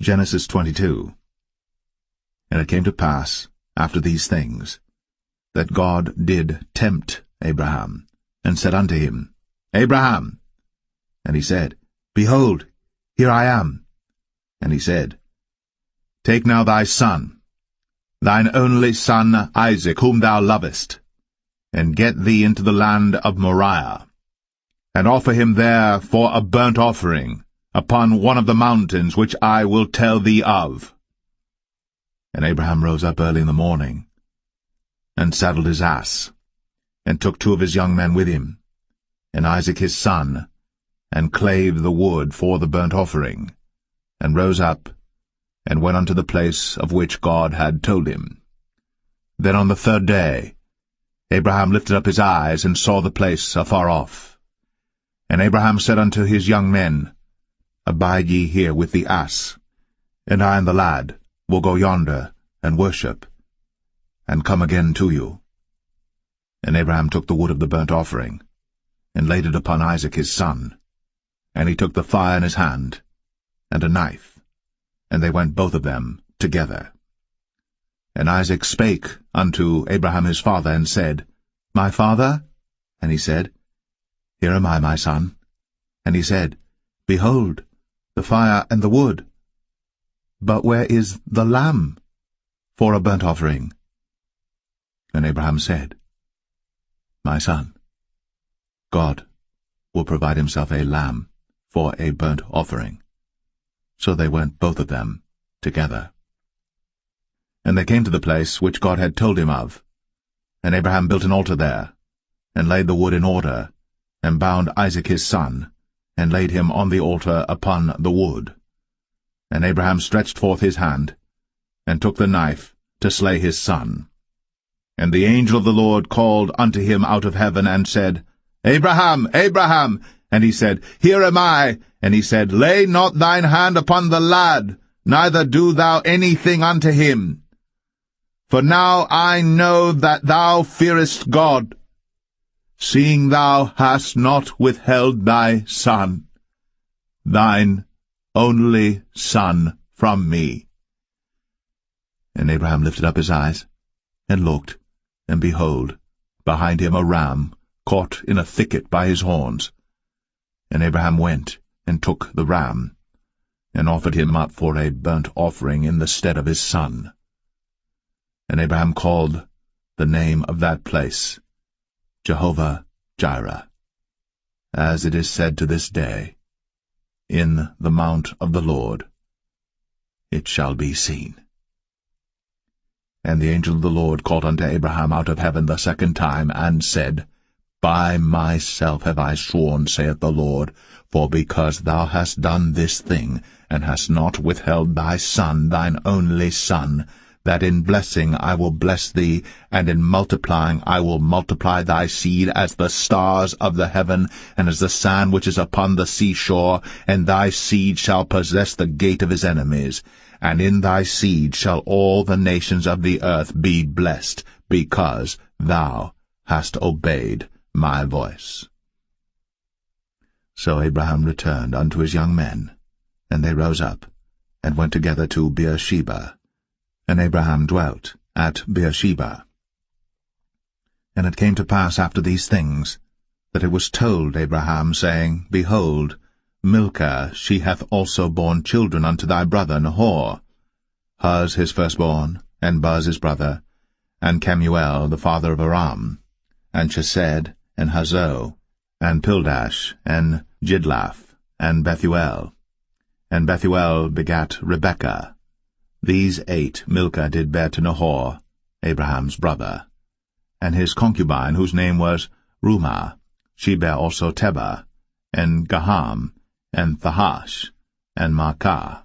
Genesis 22. And it came to pass, after these things, that God did tempt Abraham, and said unto him, Abraham. And he said, Behold, here I am. And he said, Take now thy son, thine only son Isaac, whom thou lovest, and get thee into the land of Moriah, and offer him there for a burnt offering upon one of the mountains which I will tell thee of. And Abraham rose up early in the morning, and saddled his ass, and took 2 of his young men with him, and Isaac his son, and clave the wood for the burnt offering, and rose up, and went unto the place of which God had told him. Then on the 3rd day Abraham lifted up his eyes, and saw the place afar off. And Abraham said unto his young men, Abide ye here with the ass, and I and the lad will go yonder, and worship, and come again to you. And Abraham took the wood of the burnt offering, and laid it upon Isaac his son. And he took the fire in his hand, and a knife, and they went both of them together. And Isaac spake unto Abraham his father, and said, My father? And he said, Here am I, my son. And he said, Behold, the fire and the wood. But where is the lamb for a burnt offering? And Abraham said, My son, God will provide himself a lamb for a burnt offering. So they went both of them together. And they came to the place which God had told him of. And Abraham built an altar there, and laid the wood in order, and bound Isaac his son, and laid him on the altar upon the wood. And Abraham stretched forth his hand, and took the knife to slay his son. And the angel of the Lord called unto him out of heaven, and said, Abraham, Abraham! And he said, Here am I. And he said, Lay not thine hand upon the lad, neither do thou anything unto him. For now I know that thou fearest God, seeing thou hast not withheld thy son, thine only son, from me. And Abraham lifted up his eyes, and looked, and behold, behind him a ram caught in a thicket by his horns. And Abraham went, and took the ram, and offered him up for a burnt offering in the stead of his son. And Abraham called the name of that place Jehovah-Jireh, as it is said to this day, In the mount of the Lord it shall be seen. And the angel of the Lord called unto Abraham out of heaven the 2nd time, and said, By myself have I sworn, saith the Lord, for because thou hast done this thing, and hast not withheld thy son, thine only son, that in blessing I will bless thee, and in multiplying I will multiply thy seed as the stars of the heaven, and as the sand which is upon the seashore, and thy seed shall possess the gate of his enemies. And in thy seed shall all the nations of the earth be blessed, because thou hast obeyed my voice. So Abraham returned unto his young men, and they rose up, and went together to Beersheba. And Abraham dwelt at Beersheba. And it came to pass after these things, that it was told Abraham, saying, Behold, Milcah, she hath also borne children unto thy brother Nahor, Huz his firstborn, and Buz his brother, and Kemuel the father of Aram, and Chesed, and Hazo, and Pildash, and Jidlaph, and Bethuel. And Bethuel begat Rebekah. These 8 Milcah did bear to Nahor, Abraham's brother. And his concubine, whose name was Reumah, she bare also Tebah, and Gaham, and Thahash, and Maacah.